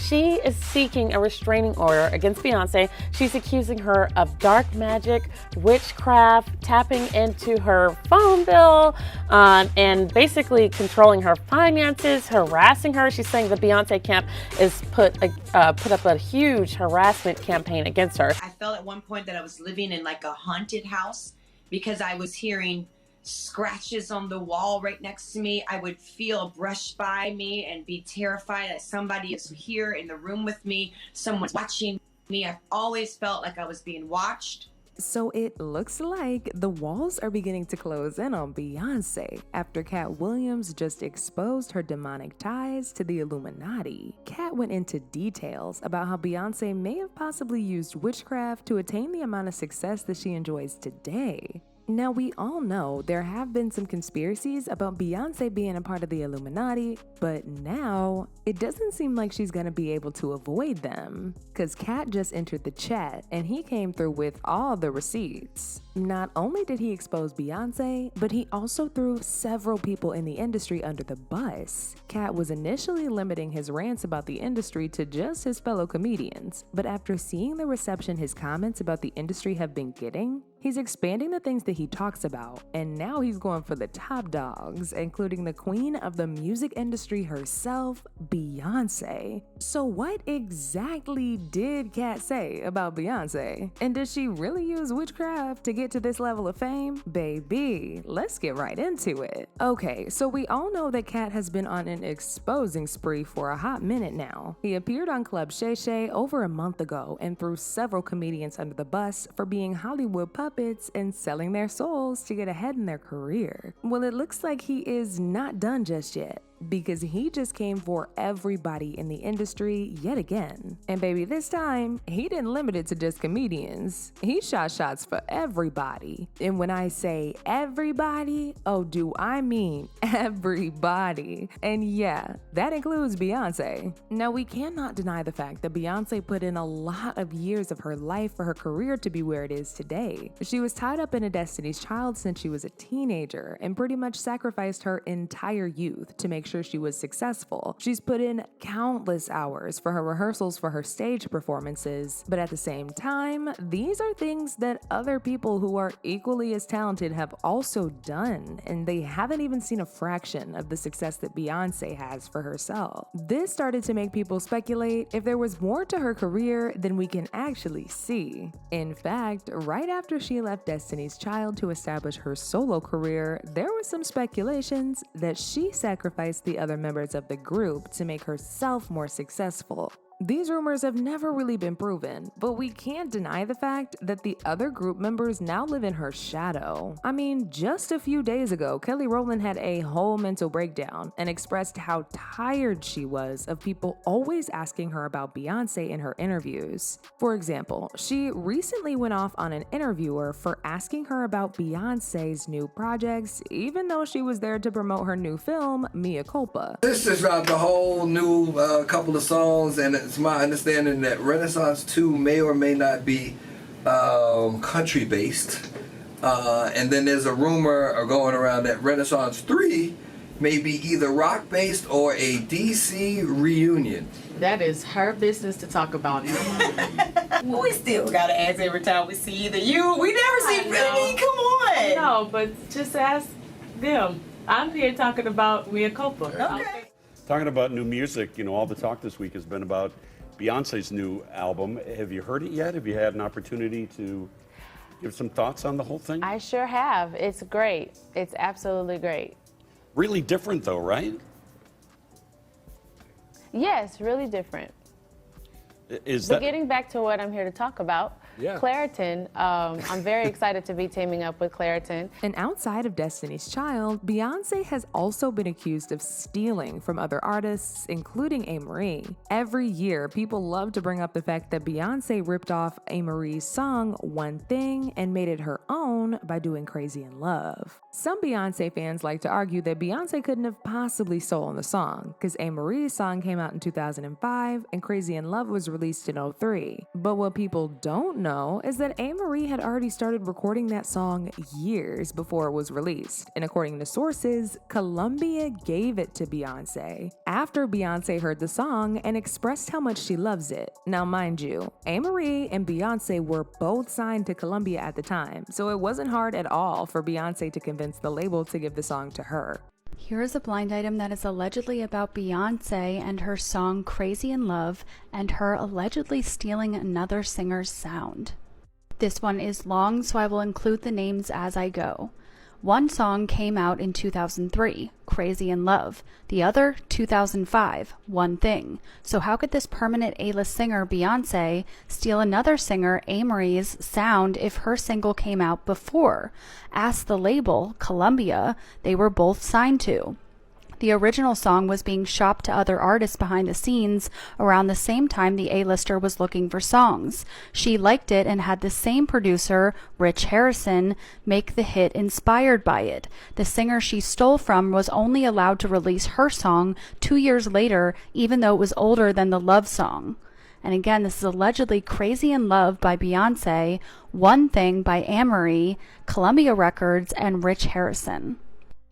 She is seeking a restraining order against Beyonce. She's accusing her of dark magic, witchcraft, tapping into her phone bill, and basically controlling her finances, harassing her. She's saying the Beyonce camp is put up a huge harassment campaign against her. I felt at one point that I was living in like a haunted house because I was hearing scratches on the wall right next to me. I would feel a brush by me and be terrified that somebody is here in the room with me. Someone's watching me. I've always felt like I was being watched. So it looks like the walls are beginning to close in on Beyonce after Katt Williams just exposed her demonic ties to the Illuminati. Katt went into details about how Beyonce may have possibly used witchcraft to attain the amount of success that she enjoys today. Now, we all know there have been some conspiracies about Beyonce being a part of the Illuminati, but now it doesn't seem like she's gonna be able to avoid them. Cause Katt just entered the chat and he came through with all the receipts. Not only did he expose Beyonce, but he also threw several people in the industry under the bus. Katt was initially limiting his rants about the industry to just his fellow comedians, but after seeing the reception his comments about the industry have been getting, he's expanding the things that he talks about, and now he's going for the top dogs, including the queen of the music industry herself, Beyonce. So what exactly did Katt say about Beyonce? And does she really use witchcraft to get to this level of fame? Baby, let's get right into it. Okay, so we all know that Katt has been on an exposing spree for a hot minute now. He appeared on Club Shay Shay over a month ago and threw several comedians under the bus for being Hollywood puppets and selling their souls to get ahead in their career. Well, it looks like he is not done just yet, because he just came for everybody in the industry yet again. And baby, this time, he didn't limit it to just comedians. He shot shots for everybody. And when I say everybody, oh, do I mean everybody? And yeah, that includes Beyonce. Now, we cannot deny the fact that Beyonce put in a lot of years of her life for her career to be where it is today. She was tied up in a Destiny's Child since she was a teenager and pretty much sacrificed her entire youth to make sure she was successful. She's put in countless hours for her rehearsals for her stage performances, but at the same time, these are things that other people who are equally as talented have also done, and they haven't even seen a fraction of the success that Beyonce has for herself. This started to make people speculate if there was more to her career than we can actually see. In fact, right after she left Destiny's Child to establish her solo career, there was some speculations that she sacrificed the other members of the group to make herself more successful. These rumors have never really been proven, but we can't deny the fact that the other group members now live in her shadow. I mean, just a few days ago, Rowland had a whole mental breakdown and expressed how tired she was of people always asking her about Beyonce in her interviews. For example, she recently went off on an interviewer for asking her about Beyonce's new projects, even though she was there to promote her new film, Mea Culpa. This just dropped a whole new couple of songs, and it's my understanding that Renaissance 2 may or may not be country based. And then there's a rumor going around that Renaissance 3 may be either rock based or a DC reunion. That is her business to talk about. We still gotta ask every time we see either you. We never see. I mean, come on. No, but just ask them. I'm here talking about Mea Culpa. Okay. Talking about new music, all the talk this week has been about Beyonce's new album. Have you heard it yet? Have you had an opportunity to give some thoughts on the whole thing? I sure have. It's great. It's absolutely great. Really different though, right? Yes, really different. But getting back to what I'm here to talk about, yeah. Claritin, I'm very excited to be teaming up with Claritin. And outside of Destiny's Child, Beyonce has also been accused of stealing from other artists, including Amerie. Every year, people love to bring up the fact that Beyonce ripped off Amerie's song, One Thing, and made it her own by doing Crazy in Love. Some Beyonce fans like to argue that Beyonce couldn't have possibly stolen the song, because A. Marie's song came out in 2005 and Crazy in Love was released in 2003. But what people don't know is that A. Marie had already started recording that song years before it was released, and according to sources, Columbia gave it to Beyonce after Beyonce heard the song and expressed how much she loves it. Now mind you, A. Marie and Beyonce were both signed to Columbia at the time, so it wasn't hard at all for Beyonce to convince the label to give the song to her. Here is a blind item that is allegedly about Beyonce and her song Crazy in Love and her allegedly stealing another singer's sound. This one is long, so I will include the names as I go. One song came out in 2003, Crazy in Love. The other, 2005, One Thing. So how could this permanent A-list singer, Beyonce, steal another singer, A. Marie's, sound if her single came out before? Ask the label, Columbia, they were both signed to. The original song was being shopped to other artists behind the scenes around the same time the A-lister was looking for songs. She liked it and had the same producer, Rich Harrison, make the hit inspired by it. The singer she stole from was only allowed to release her song 2 years later, even though it was older than the love song. And again, this is allegedly Crazy in Love by Beyonce, One Thing by Amory, Columbia Records, and Rich Harrison.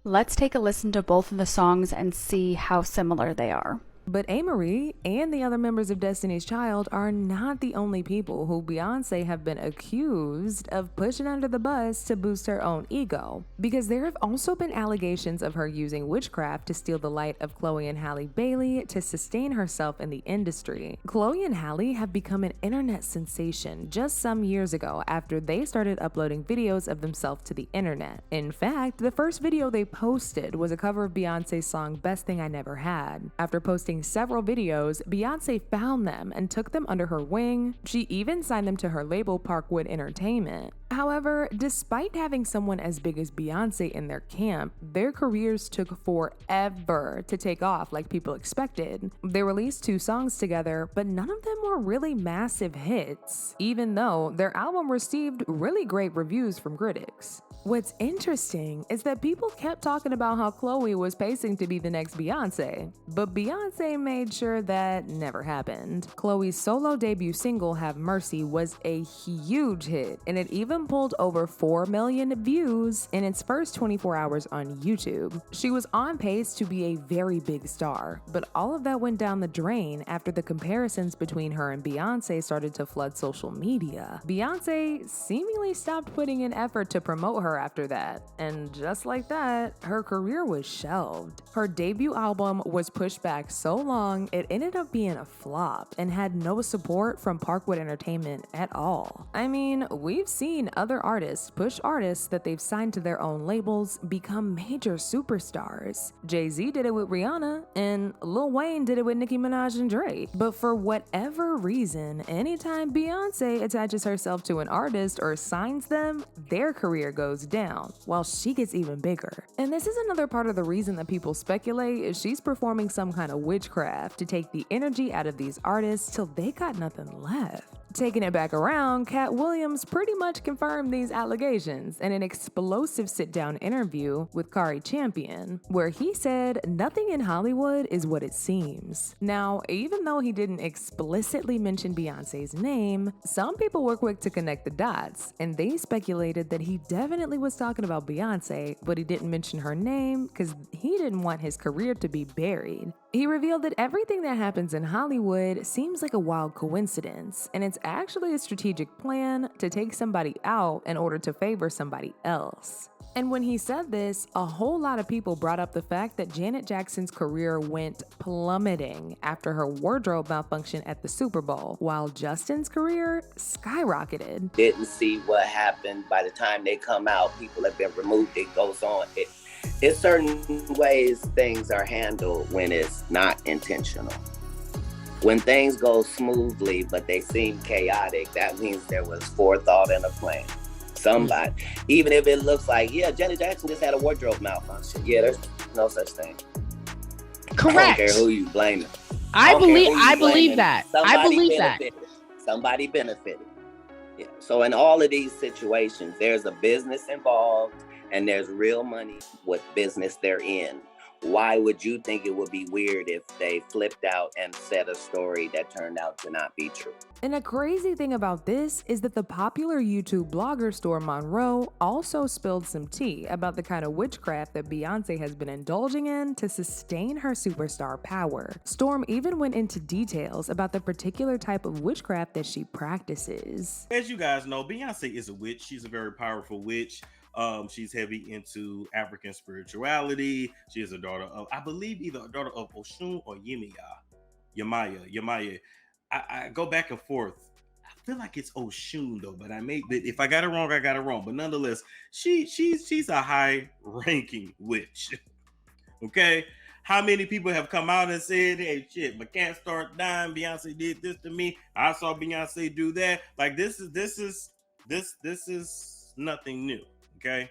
Let's take a listen to both of the songs and see how similar they are. But A. Marie and the other members of Destiny's Child are not the only people who Beyonce have been accused of pushing under the bus to boost her own ego, because there have also been allegations of her using witchcraft to steal the light of Chloe and Halle Bailey to sustain herself in the industry. Chloe and Halle have become an internet sensation just some years ago after they started uploading videos of themselves to the internet. In fact, the first video they posted was a cover of Beyonce's song Best Thing I Never Had. After posting several videos, Beyonce found them and took them under her wing. She even signed them to her label, Parkwood Entertainment. However, despite having someone as big as Beyonce in their camp, their careers took forever to take off like people expected. They released 2 songs together, but none of them were really massive hits, even though their album received really great reviews from critics. What's interesting is that people kept talking about how Chloe was pacing to be the next Beyonce, but Beyonce made sure that never happened. Chloe's solo debut single, Have Mercy, was a huge hit, and it even pulled over 4 million views in its first 24 hours on YouTube. She was on pace to be a very big star, but all of that went down the drain after the comparisons between her and Beyonce started to flood social media. Beyonce seemingly stopped putting in effort to promote her after that, and just like that, her career was shelved. Her debut album was pushed back so long it ended up being a flop and had no support from Parkwood Entertainment at all. I mean, we've seen other artists push artists that they've signed to their own labels become major superstars. Jay-Z did it with Rihanna, and Lil Wayne did it with Nicki Minaj and Drake. But for whatever reason, anytime Beyonce attaches herself to an artist or signs them, their career goes down, while she gets even bigger. And this is another part of the reason that people speculate is she's performing some kind of witchcraft to take the energy out of these artists till they got nothing left. Taking it back around, Katt Williams pretty much confirmed these allegations in an explosive sit-down interview with Kari Champion, where he said nothing in Hollywood is what it seems. Now, even though he didn't explicitly mention Beyonce's name, some people were quick to connect the dots, and they speculated that he definitely was talking about Beyonce, but he didn't mention her name because he didn't want his career to be buried. He revealed that everything that happens in Hollywood seems like a wild coincidence, and it's actually a strategic plan to take somebody out in order to favor somebody else. And when he said this, a whole lot of people brought up the fact that Janet Jackson's career went plummeting after her wardrobe malfunction at the Super Bowl, while Justin's career skyrocketed. Didn't see what happened. By the time they come out, people have been removed. It goes on. It's certain ways things are handled when it's not intentional. When things go smoothly, but they seem chaotic, that means there was forethought and a plan. Somebody, even if it looks like, yeah, Janet Jackson just had a wardrobe malfunction. Yeah, there's no such thing. Correct. I don't care who you blaming. I believe that. I believe that. Somebody benefited. Yeah. So in all of these situations, there's a business involved, and there's real money with business they're in. Why would you think it would be weird if they flipped out and said a story that turned out to not be true? And a crazy thing about this is that the popular YouTube blogger Storm Monroe also spilled some tea about the kind of witchcraft that Beyonce has been indulging in to sustain her superstar power. Storm even went into details about the particular type of witchcraft that she practices. As you guys know, Beyonce is a witch. She's a very powerful witch. She's heavy into African spirituality. She is a daughter of, I believe, either a daughter of Oshun or Yemaya. I go back and forth. I feel like it's Oshun though, but if I got it wrong, I got it wrong. But nonetheless, she's a high-ranking witch. Okay, how many people have come out and said, "Hey, shit, my cat started dying. Beyonce did this to me. I saw Beyonce do that." Like this is nothing new. Okay,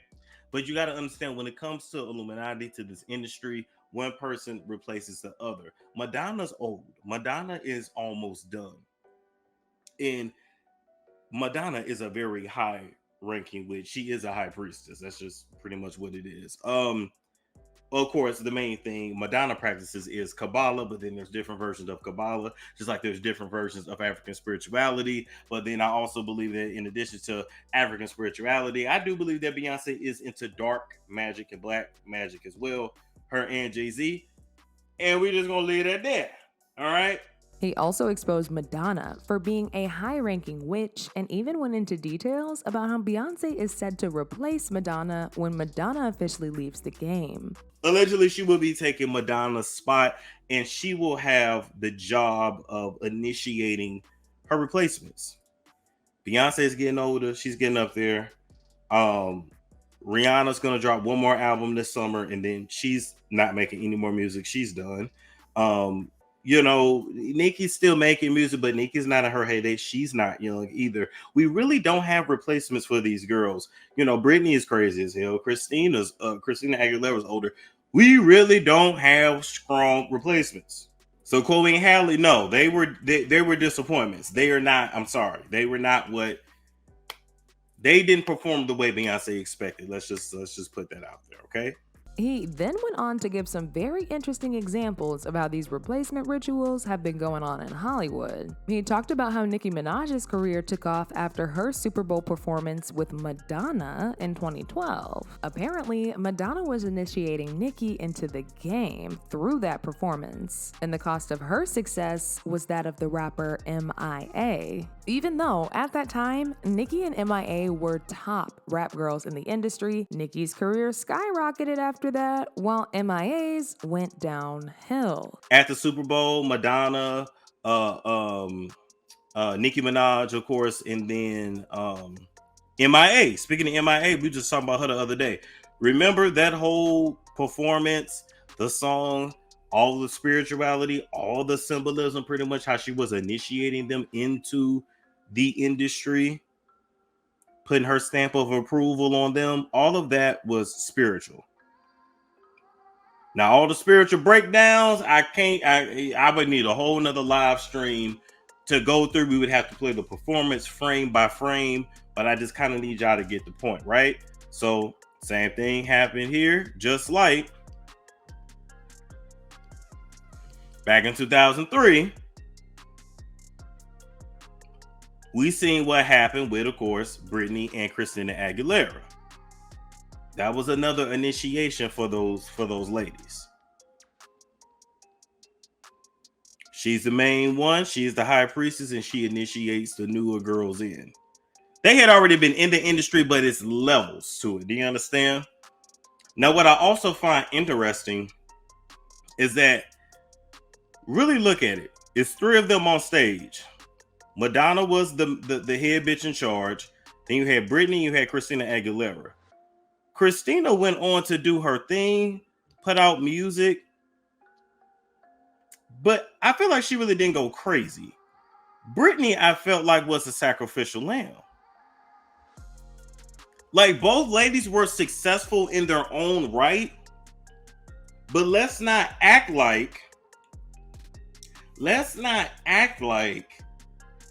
but you got to understand when it comes to Illuminati, to this industry, one person replaces the other. Madonna's old. Madonna is almost done. And Madonna is a very high ranking witch. She is a high priestess. That's just pretty much what it is. Of course, the main thing Madonna practices is Kabbalah, but then there's different versions of Kabbalah, just like there's different versions of African spirituality. But then I also believe that in addition to African spirituality, I do believe that Beyonce is into dark magic and black magic as well, her and Jay-Z. And we're just going to leave it at that. All right. He also exposed Madonna for being a high-ranking witch and even went into details about how Beyonce is said to replace Madonna when Madonna officially leaves the game. Allegedly, she will be taking Madonna's spot, and she will have the job of initiating her replacements. Beyonce is getting older. She's getting up there. Rihanna's going to drop one more album this summer, and then she's not making any more music. She's done. Nicki's still making music, but Nicki's not in her heyday. She's not young either. We really don't have replacements for these girls. Britney is crazy as hell. Christina Aguilera's older. We really don't have strong replacements. So Chloe and Halle, no, they were disappointments. They are not. I'm sorry, they were not what. They didn't perform the way Beyonce expected. Let's just put that out there, okay? He then went on to give some very interesting examples of how these replacement rituals have been going on in Hollywood. He talked about how Nicki Minaj's career took off after her Super Bowl performance with Madonna in 2012. Apparently, Madonna was initiating Nicki into the game through that performance, and the cost of her success was that of the rapper MIA. Even though, at that time, Nicki and MIA were top rap girls in the industry, Nicki's career skyrocketed after that, while MIA's went downhill. At the Super Bowl, Madonna, Nicki Minaj, of course, and then MIA. Speaking of MIA, we just talked about her the other day. Remember that whole performance, the song, all the spirituality, all the symbolism, pretty much how she was initiating them into the industry, putting her stamp of approval on them. All of that was spiritual. Now, all the spiritual breakdowns, I would need a whole nother live stream to go through. We would have to play the performance frame by frame, but I just kind of need y'all to get the point, right? So, same thing happened here, just like back in 2003, we seen what happened with, of course, Britney and Christina Aguilera. That was another initiation for those ladies. She's the main one. She's the high priestess, and she initiates the newer girls in. They had already been in the industry, but it's levels to it. Do you understand? Now, what I also find interesting is that, really look at it. It's three of them on stage. Madonna was the head bitch in charge. Then you had Britney, you had Christina Aguilera. Christina went on to do her thing, put out music, but I feel like she really didn't go crazy. Britney, I felt like, was a sacrificial lamb. Like, both ladies were successful in their own right, but let's not act like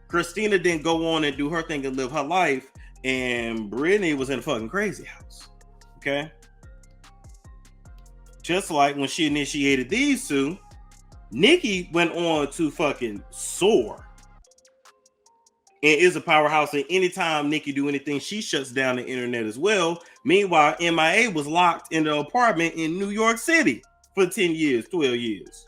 Christina didn't go on and do her thing and live her life, and Britney was in a fucking crazy house. Okay. Just like when she initiated these two, Nicki went on to fucking soar and is a powerhouse. And anytime Nicki do anything, she shuts down the internet as well. Meanwhile, MIA was locked in the apartment in New York City for 10 years, 12 years.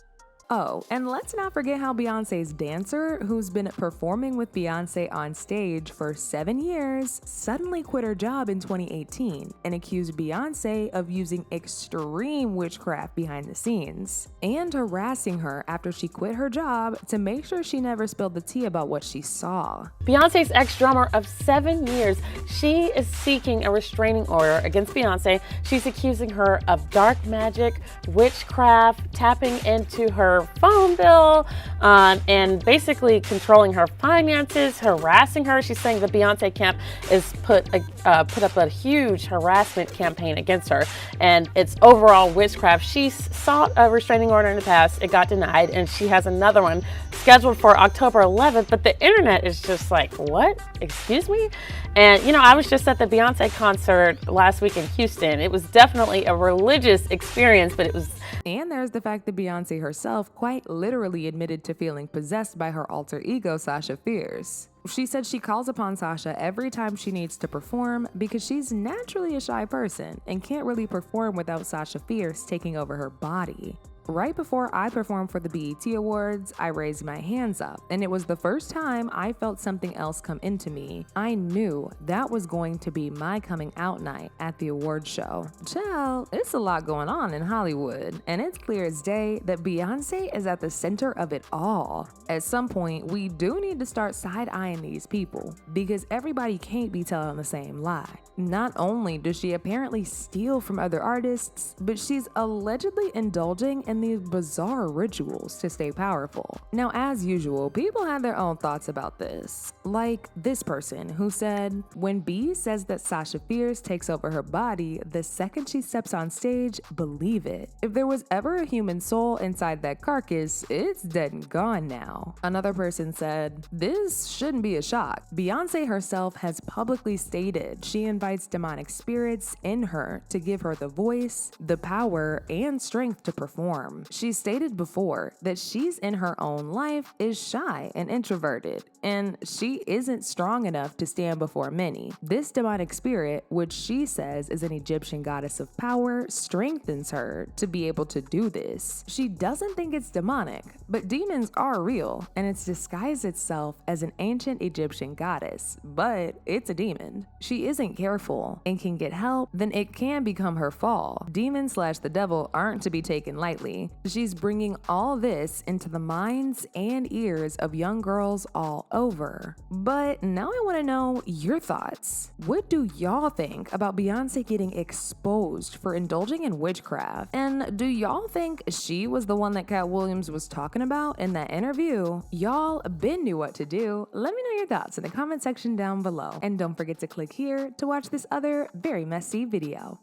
Oh, and let's not forget how Beyonce's dancer, who's been performing with Beyonce on stage for 7 years, suddenly quit her job in 2018 and accused Beyonce of using extreme witchcraft behind the scenes and harassing her after she quit her job to make sure she never spilled the tea about what she saw. Beyonce's ex-drummer of 7 years, she is seeking a restraining order against Beyonce. She's accusing her of dark magic, witchcraft, tapping into her phone bill, and basically controlling her finances, harassing her. She's saying the Beyonce camp is put up a huge harassment campaign against her, and it's overall witchcraft. She sought a restraining order in the past. It got denied, and she has another one scheduled for October 11th, but the internet is just like, what? Excuse me? And, you know, I was just at the Beyonce concert last week in Houston. It was definitely a religious experience, but it was... And there's the fact that Beyonce herself quite literally admitted to feeling possessed by her alter ego, Sasha Fierce. She said she calls upon Sasha every time she needs to perform because she's naturally a shy person and can't really perform without Sasha Fierce taking over her body. Right before I performed for the BET Awards, I raised my hands up, and it was the first time I felt something else come into me. I knew that was going to be my coming out night at the award show. Child, it's a lot going on in Hollywood, and it's clear as day that Beyonce is at the center of it all. At some point, we do need to start side-eyeing these people, because everybody can't be telling the same lie. Not only does she apparently steal from other artists, but she's allegedly indulging in these bizarre rituals to stay powerful. Now, as usual, people have their own thoughts about this. Like this person who said, when B says that Sasha Fierce takes over her body, the second she steps on stage, believe it. If there was ever a human soul inside that carcass, it's dead and gone now. Another person said, this shouldn't be a shock. Beyonce herself has publicly stated she invites demonic spirits in her to give her the voice, the power, and strength to perform. She stated before that she's in her own life is shy and introverted, and she isn't strong enough to stand before many. This demonic spirit, which she says is an Egyptian goddess of power, strengthens her to be able to do this. She doesn't think it's demonic, but demons are real, and it's disguised itself as an ancient Egyptian goddess, but it's a demon. She isn't careful and can get help, then it can become her fall. Demons / the devil aren't to be taken lightly. She's bringing all this into the minds and ears of young girls all over. But now I want to know your thoughts. What do y'all think about Beyonce getting exposed for indulging in witchcraft? And do y'all think she was the one that Katt Williams was talking about in that interview? Y'all been knew what to do. Let me know your thoughts in the comment section down below. And don't forget to click here to watch this other very messy video.